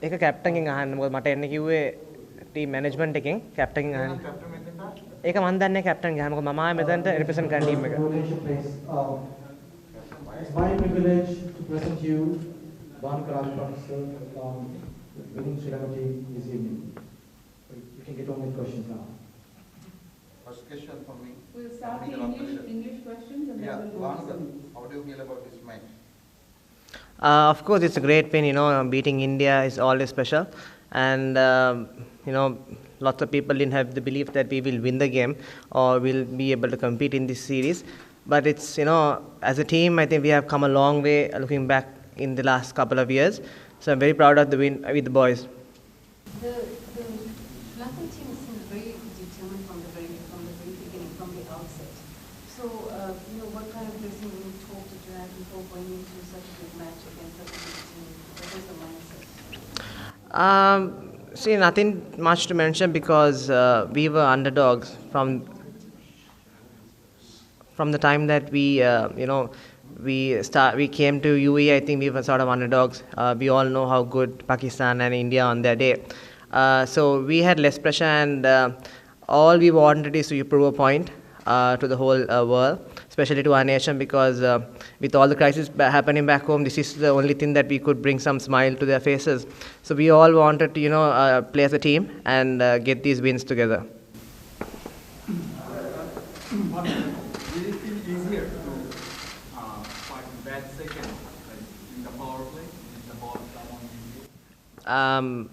ඒක කැප්ටන් ගෙන් අහන්න. මොකද මට එන්න කිව්වේ ටීම් මැනේජ්මන්ට් එකෙන් කැප්ටන් ගෙන් අහන්න. ඒක මම දන්නේ කැප්ටන් ගෙන් අහන්න. මොකද මම ආයේ මෙතනට රිප්‍රසන්ට් කරන ටීම් එක. It's my privilege to present you one Professor winning Sri Lanka team this evening. You can get on with questions now. First question for me. We'll start the English questions and then we'll go Lanka, to how do you feel about this match? Of course, it's a great win. Beating India is always special, and lots of people didn't have the belief that we will win the game or will be able to compete in this series. But it's as a team, I think we have come a long way looking back in the last couple of years. So I'm very proud of the win with the boys. The Lankan team seems very determined from the very beginning, from the outset. So, what kind of dressing room talk did you have before going into such a big match against such a big team? What was the mindset? See, nothing much to mention because we were underdogs from the time that we came to UAE. I think we were sort of underdogs. We all know how good Pakistan and India on their day. So we had less pressure, and all we wanted is to prove a point to the whole world, especially to our nation, because with all the crisis happening back home, this is the only thing that we could bring some smile to their faces. So we all wanted to play as a team and get these wins together. Will it feel easier to fight that second in the power play? Is the ball come on you?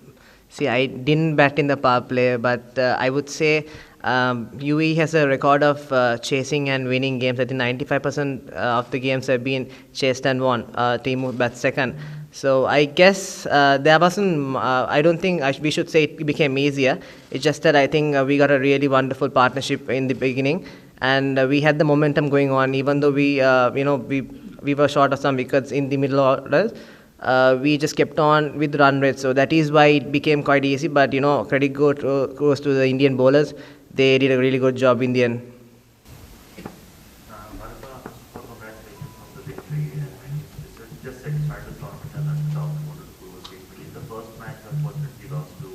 See, I didn't bat in the power play, but I would say UAE has a record of chasing and winning games. I think 95% of the games have been chased and won. Team who bats second. So I guess there wasn't. I don't think we should say it became easier. It's just that I think we got a really wonderful partnership in the beginning, and we had the momentum going on. Even though we were short of some wickets in the middle orders, we just kept on with run rate. So that is why it became quite easy. But credit goes to the Indian bowlers. They did a really good job in the end. Congratulations on the victory. Just satisfied with confidence and top order to prove a victory. The first match, unfortunately, lost to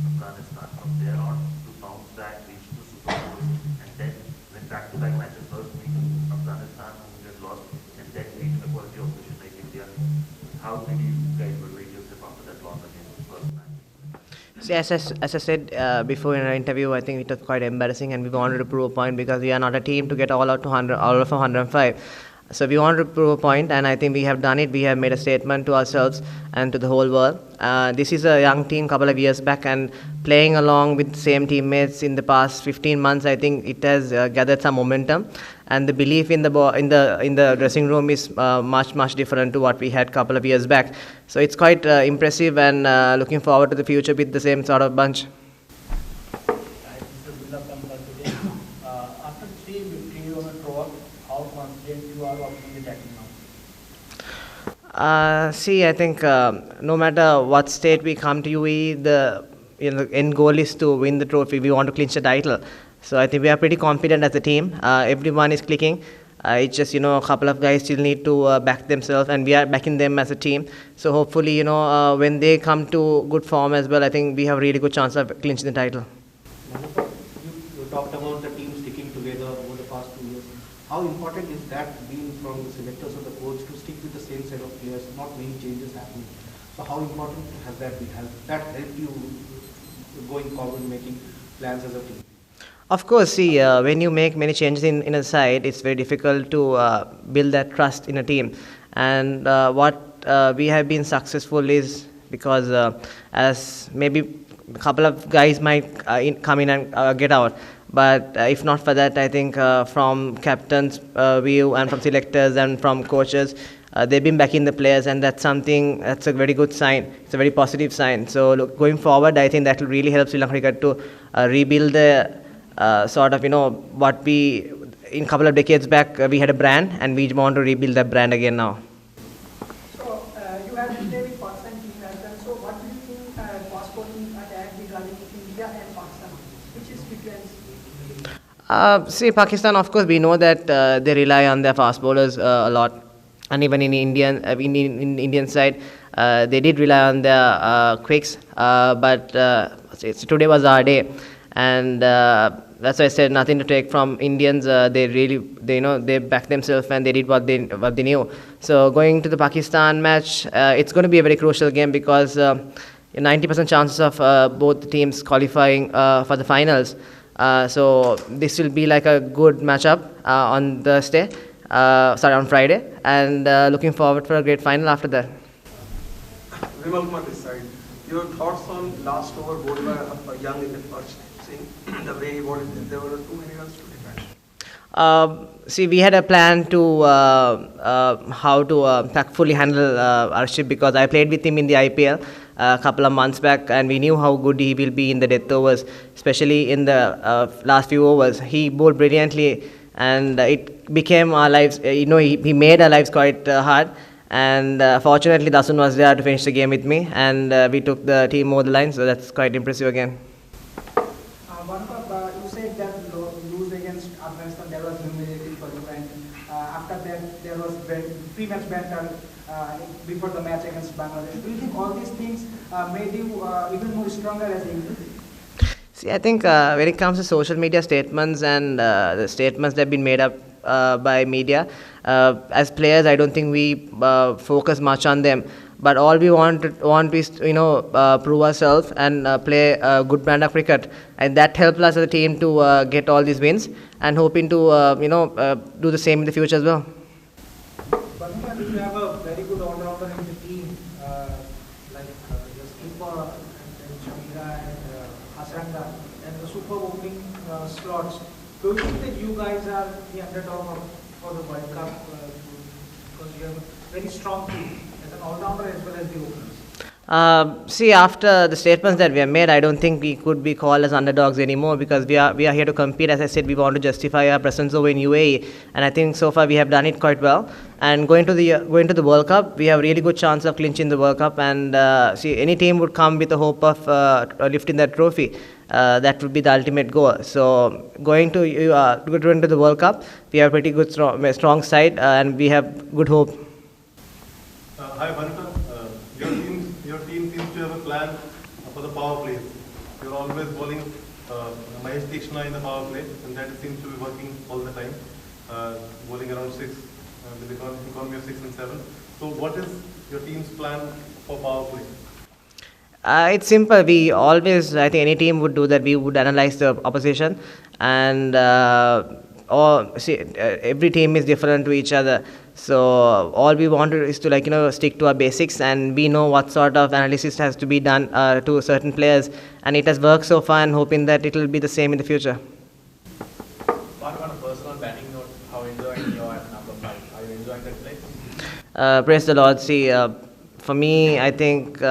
Afghanistan. From there on, to bounce back, reach to Super Bowls, and then win back-to-back matches. First meeting Afghanistan, whom we had lost, and then meeting a quality opposition like India. How did you guys motivate yourself after that loss against the first match? See, as I said before in our interview, I think it was quite embarrassing, and we wanted to prove a point because we are not a team to get all out to 100, all of 105. So we wanted to prove a point, and I think we have done it. We have made a statement to ourselves and to the whole world. This is a young team, couple of years back, and playing along with the same teammates in the past 15 months, I think it has gathered some momentum, and the belief in the dressing room is much different to what we had couple of years back. So it's quite impressive, and looking forward to the future with the same sort of bunch. After 3 victories on a draw, how confident you are of the attacking now? See, I think no matter what state we come to UAE, the end goal is to win the trophy. We want to clinch the title. So I think we are pretty confident as a team. Everyone is clicking. It's just a couple of guys still need to back themselves, and we are backing them as a team. So hopefully when they come to good form as well, I think we have a really good chance of clinching the title. You talked about the team sticking together over the past 2 years. How important is that being from the selectors or the coach to stick with the same set of players, not many changes happening? So how important has that been? Has that helped you going forward, making plans as a team? Of course, see, when you make many changes in a side, it's very difficult to build that trust in a team. And what we have been successful is because as maybe a couple of guys might come in and get out. But if not for that, I think from captain's view and from selectors and from coaches, they've been backing the players, and that's a very good sign. It's a very positive sign. So going forward, I think that will really help Sri Lanka cricket to rebuild the sort of, what we, in a couple of decades back, we had a brand, and we want to rebuild that brand again now. So you have to play with Pakistan team as well. So what do you think passport team attack regarding India and Pakistan? Which is difference? See, Pakistan, of course, we know that they rely on their fast bowlers a lot. and even in in Indian side, they did rely on their quicks. But today was our day, and that's why I said nothing to take from Indians. They really, they backed themselves and they did what they knew. So going to the Pakistan match, it's going to be a very crucial game because 90% chances of both teams qualifying for the finals. So this will be like a good matchup on Thursday. On Friday, and looking forward for a great final after that. Vimal this side. Your thoughts on last over bowled by a young Indian first, seeing the way he bowled, there were too many runs to defend. See, we had a plan to how to tactfully handle Arship because I played with him in the IPL a couple of months back, and we knew how good he will be in the death overs, especially in the last few overs. He bowled brilliantly, and it became our lives, he made our lives quite hard. And fortunately, Dasun was there to finish the game with me, and we took the team over the line, so that's quite impressive again. You said that lose against Afghanistan, that was humiliating for you, and after that, there was pre-match banter before the match against Bangladesh. Do you think all these things made you even more stronger as an Indian? See, I think when it comes to social media statements and the statements that have been made up by media, as players, I don't think we focus much on them. But all we want is prove ourselves and play a good brand of cricket, and that helps us as a team to get all these wins, and hoping to do the same in the future as well. But you have a very good all-rounder in the team, like your skipper and Shamira and Hasranga, and the super opening slots. Do you think that you guys are the underdog for the World Cup because you have a very strong team as an all-rounder as well as the openers? See, after the statements that we have made, I don't think we could be called as underdogs anymore because we are here to compete. As I said, we want to justify our presence over in UAE, and I think so far we have done it quite well. And going to the World Cup, we have a really good chance of clinching the World Cup. And see, any team would come with the hope of lifting that trophy. That would be the ultimate goal. So going to the World Cup, we have a pretty good strong side, and we have good hope. Hi, Vanka. Your team seems to have a plan for the power plays. You're always bowling Mahesh Tikshna in the power play, and that seems to be working all the time. Bowling around 6, with the economy of 6 and 7. So what is your team's plan for power play? It's simple. We always, I think any team would do that. We would analyze the opposition, and every team is different to each other. So all we want is to stick to our basics, and we know what sort of analysis has to be done to certain players, and it has worked so far, and hoping that it will be the same in the future. One on a personal batting note, how enjoying you at number 5? Are you enjoying that place? Praise the Lord. See, for me, I think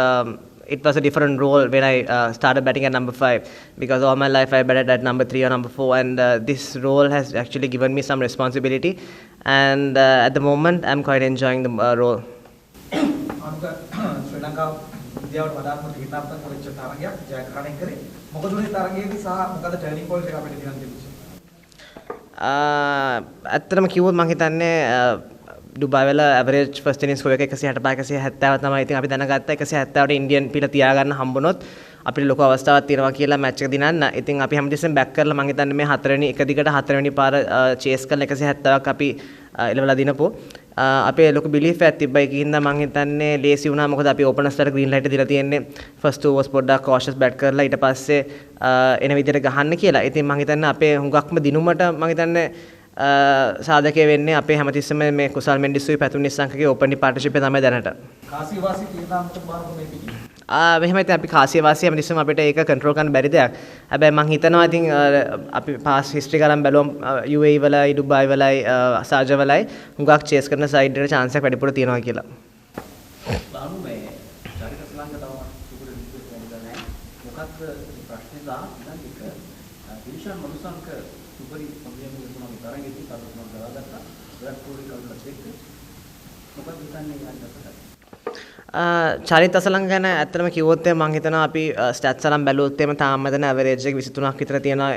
it was a different role when I started batting at number 5, because all my life I batted at number 3 or number 4, and this role has actually given me some responsibility, and at the moment I'm quite enjoying the role. Sri Lanka India වඩාත්ම තීරණාත්මක වෙච්ච තරගයක් ජයග්‍රහණය කරේ. මොකද උනේ තරගයේදී සහ මොකද turning point එක අපිට කියන්න තිබුණේ? ඇත්තටම කිව්වොත් මම හිතන්නේ ඩුබායි වල ඇවරේජ් ෆස්ට් ඉනින්ස් ස්කෝර් එක 165 170 තමයි. ඉතින් අපි දැනගත්තා 170ට ඉන්දියන් පිළ තියාගන්න හම්බුනොත් අපිට ලොකු අවස්ථාවක් තියෙනවා කියලා මැච් එක දිනන්න. ඉතින් අපි හැමතිස්සෙම බැක් කරලා මම හිතන්නේ මේ 4 වෙනි එක දිගට 4 වෙනි පාර චේස් කරලා 170ක් අපි එලවලා දිනපො. අපේ ලොකු බිලීෆ් එකක් තිබ්බයි කිහින්දා මම හිතන්නේ ලේසි වුණා. මොකද අපි ඕපනර්ස්ලාට ග්‍රීන් ලයිට් දීලා තියෙන්නේ ෆස්ට් ඕවර්ස් පොඩ්ඩක් කෝෂස් බැට් කරලා ඊට පස්සේ එන විදිහට ගහන්න කියලා. ඉතින් මම හිතන්නේ අපේ හුඟක්ම දිනුමට මම හිතන්නේ සාධකය වෙන්නේ අපේ හැමතිස්සෙම මේ කුසල් මෙන්ඩිස්ුයි පැතුම් නිස්සංකගේ ඕපන් පාර්ට්නර්ෂිප් එක තමයි දැනට. කාසිවාසී තීරණාත්මක බාරක මේ පිටි. මෙහෙම ඉතින් අපි කාසිවාසී හැමතිස්සෙම අපිට ඒක කන්ට්‍රෝල් කරන්න බැරි දෙයක්. හැබැයි මම හිතනවා ඉතින් අපි පාස් හිස්ටරි කරන් බැලුවම UAE වලයි ඩුබායි වලයි සාජා වලයි හුඟක් චේස් කරන සයිඩ් එකට chance එකක් වැඩිපුර තියෙනවා කියලා. බානු මේ චරිත ශ්‍රී ලංකාව සුපුර විශ්ව වෙනදා නැහැ. මොකක්ද ප්‍රශ්නේ දාන්න එක දිවිෂන් මනුසංක සුපරි සම්මියම දෙතුනම තරගෙදී තවතුනක් දාගත්තා. විරාට් කොහ්ලි කවුරුත් එක්ක මොකක්ද හිතන්නේ යන්න අපිට? චරිත අසලං ගැන ඇත්තටම කිව්වොත් මම හිතනවා අපි ස්ටැට්ස් අරන් බැලුවොත් එimhe තාම මෙතන ඇවරේජ් එක 23ක් විතර තියෙනවා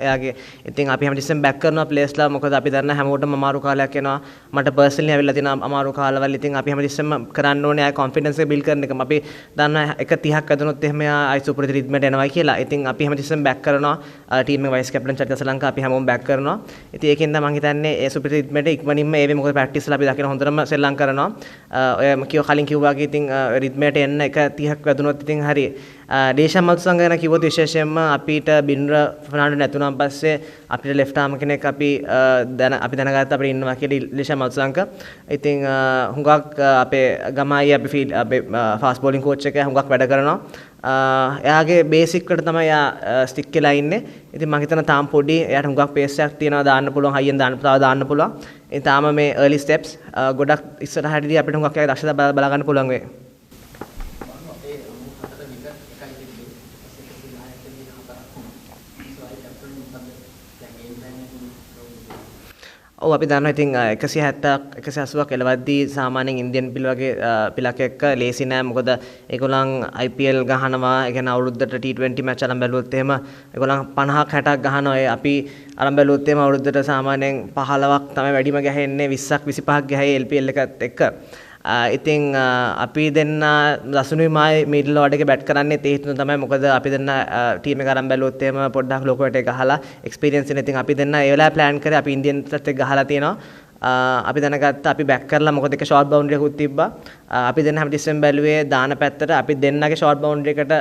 එයාගේ. ඉතින් අපි හැමතිස්සෙම බෑක් කරනවා ප්ලේස්ලා. මොකද අපි දන්න හැමෝටම අමාරු කාලයක් එනවා. මට පර්සනලි ඇවිල්ලා තියෙන අමාරු කාලවල. ඉතින් අපි හැමතිස්සෙම කරන්න ඕනේ ආයි කොන්ෆිඩන්ස් එක බිල්ඩ් කරන එක. අපි දන්න 130ක් වැදුනොත් එහෙම ආයි සුපරිත රිද්මට එනවා කියලා. ඉතින් අපි හැමතිස්සෙම බෑක් කරනවා. ටීම් එක වයිස් කැප්ටන් චරිත අසලං අපි හැමෝම බෑක් කරනවා. ඉතින් ඒකෙන්ද මම හිතන්නේ ඒ සුපරිත රිද්මට ඉක්මනින්ම ඒවේ මොකද ප්‍රැක්ටිස් වල අපි දකින හොඳටම ශ්‍රී ලංකාව කරනවා. ඔය කලින් කිව්වා වගේ ඉතින් රිද්මට එන්න 130ක් වැදුනොත් ඉතින් හරි. දේශම් මල්සංග ගැන කිව්වොත් විශේෂයෙන්ම අපිට බින්ද්‍ර ෆර්නාන්ඩෝ නැතුණාන් පස්සේ අපිට ලෙෆ්ට් ආම් කෙනෙක් අපි දැනගත්ත අපිට ඉන්නවා කියලා දේශම් මල්සංග. ඉතින් හුඟක් අපේ ගමයි අපේ ෆාස්ට් බෝලින් කෝච් එක හුඟක් වැඩ කරනවා. එයාගේ බේසික් වලට තමයි එයා ස්ටික් වෙලා ඉන්නේ. ඉතින් මම හිතනවා තාම පොඩි එයාට හුඟක් පේස් එකක් තියෙනවා දාන්න පුළුවන් හයියෙන් දාන්න පුළුවන්. ඒ තාම මේ early steps ගොඩක් ඉස්සරහටදී අපිට හුඟක් එයාගේ දක්ෂතා බලා ගන්න පුළුවන් වෙයි. ඔව් අපි දන්නවා ඉතින් 170ක් 180ක් එලවද්දී සාමාන්‍යයෙන් ඉන්දියන් පිළ වගේ පිළක් එක්ක ලේසි නෑ. මොකද ඒගොල්ලන් IPL ගහනවා. ඒ කියන්නේ අවුරුද්දට T20 මැච් අරන් බැලුවොත් එහෙම ඒගොල්ලන් 50ක් 60ක් ගහනවා. ඒ අපි අරන් බැලුවොත් එහෙම අවුරුද්දට සාමාන්‍යයෙන් 15ක් තමයි වැඩිම ගහන්නේ. 20ක් 25ක් ගහයි LPL එකත් එක්ක. ඉතින් අපි දෙන්න දසුනුයි මායි මිඩල් ඕඩර් එකේ බැට් කරන්නේ ඒ හිතුන තමයි. මොකද අපි දෙන්න ටීම් එක අරන් බැලුවොත් එහෙම පොඩ්ඩක් ලොකෝට එක ගහලා එක්ස්පීරියන්ස් එක. ඉතින් අපි දෙන්න ඒ වෙලාවේ ප්ලෑන් කරේ අපි ඉන්දියන්ස්ලත් එක්ක ගහලා තියෙනවා. අපි දැනගත්ත අපි බැක් කරලා මොකද එක ෂෝට් බවුන්ඩරි එකකුත් තිබ්බා. අපි දෙන්න හැමතිස්සෙම බැලුවේ දාන පැත්තට අපි දෙන්නගේ ෂෝට් බවුන්ඩරි එකට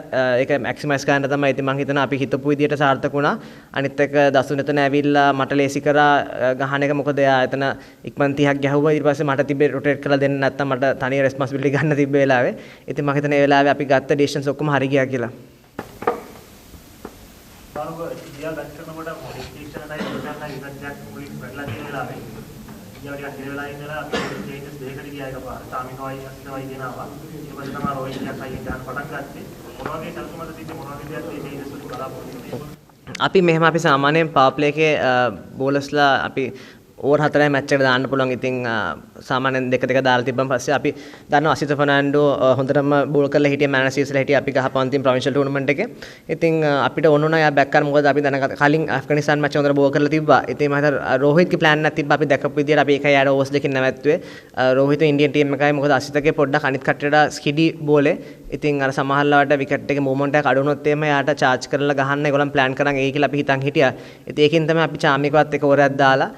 ඒක මැක්සිමයිස් කරන්න තමයි. ඉතින් මම හිතනවා අපි හිතපු විදියට සාර්ථක වුණා. අනිත් එක දසුන් එතන ඇවිල්ලා මට ලේසි කරා ගහන එක. මොකද එයා එතන ඉක්මන් 30ක් ගැහුවා. ඊට පස්සේ මට තිබ්බේ රොටේට් කරලා දෙන්න නැත්තම් මට තනිය රෙස්පොන්සිබිලිටි ගන්න තිබ්බ වෙලාවේ. ඉතින් මම හිතන්නේ ඒ වෙලාවේ අපි ගත්ත ඩිසිෂන්ස් ඔක්කොම හරි ගියා කියලා. බලමු ගියා බැක් කරනකොට මොඩිෆිකේෂන් එකයි ප්‍රොඩක්ෂන් එකයි ඉස්සරහට මුලින් වැඩලා තියෙන වෙලාවේ ඊයෝටික හිරලා ඉඳලා අපි චේන්ජස් දෙකකට ගියා එකපාර. සාමිකවයි අස්තවයි දෙනවා. ඊට පස්සේ තමයි රෝහිත් එකක් අයින් ගන්න පටන් ගත්තේ. මොන වගේ සල්කුමද තිබ්බේ මොන වගේ දෙයක් මේ චේන්ජස් වලින් බලාපොරොත්තු වෙන්නේ? අපි මෙහෙම අපි සාමාන්‍යයෙන් පවර් ප්ලේ එකේ බෝලර්ස්ලා අපි ඕවර් 4යි මැච් එකට දාන්න පුළුවන්. ඉතින් සාමාන්‍යයෙන් දෙක දාලා තිබ්බන් පස්සේ අපි දන්නවා අසිත ෆර්නාන්ඩෝ හොඳටම බෝල් කරලා හිටියේ මැනසීස්ලා හිටියේ අපි ගහපන් තින් ප්‍රොවින්ෂල් ටූර්නමන්ට් එකේ. ඉතින් අපිට ඕන වුණා යා බැක් කරන්න. මොකද අපි දැනගත්ත කලින් ඇෆ්ගනිස්තාන් මැච් එක හොඳට බෝල් කරලා තිබ්බා. ඉතින් මම හිතා රෝහිත්ගේ ප්ලෑන් එකක් තිබ්බා. අපි දැකපු විදියට අපි ඒකයි යාට ඕවර්ස් දෙකකින් නැවැත්තුවේ. රෝහිත් ඉන්දියන් ටීම් එකයි. මොකද අසිතගේ පොඩ්ඩක් අනිත් කට්ටියට ස්කිඩි බෝලේ. ඉතින් අර සමහරලාවට විකට් එකේ මූවමන්ට් එක අඩු වුණොත් එහෙම යාට චාර්ජ් කරලා ගහන්න ඒගොල්ලන් ප්ලෑන් කරන් ඒ කියලා අපි හිතන් හිටියා. ඉතින් ඒකෙන් තමයි අපි චාමිකවත් එක ඕවරයක් දාලා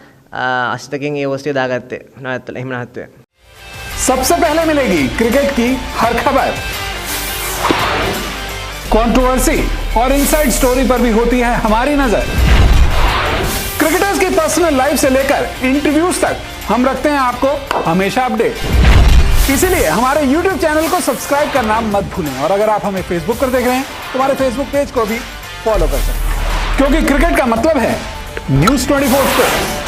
अष्टकिंग ये वस्तु दागते हिमनाहत्वे सबसे पहले मिलेगी क्रिकेट की हर खबर, कंट्रोवर्सी और इनसाइड स्टोरी पर भी होती है हमारी नजर। क्रिकेटर्स की पर्सनल लाइफ से लेकर इंटरव्यूज तक हम रखते हैं आपको हमेशा अपडेट। इसीलिए हमारे YouTube चैनल को सब्सक्राइब करना मत भूलें। और अगर आप हमें फेसबुक पर देख रहे हैं तो हमारे फेसबुक पेज को भी फॉलो कर सकते हैं, क्योंकि क्रिकेट का मतलब है News 24 स्पोर्ट्स।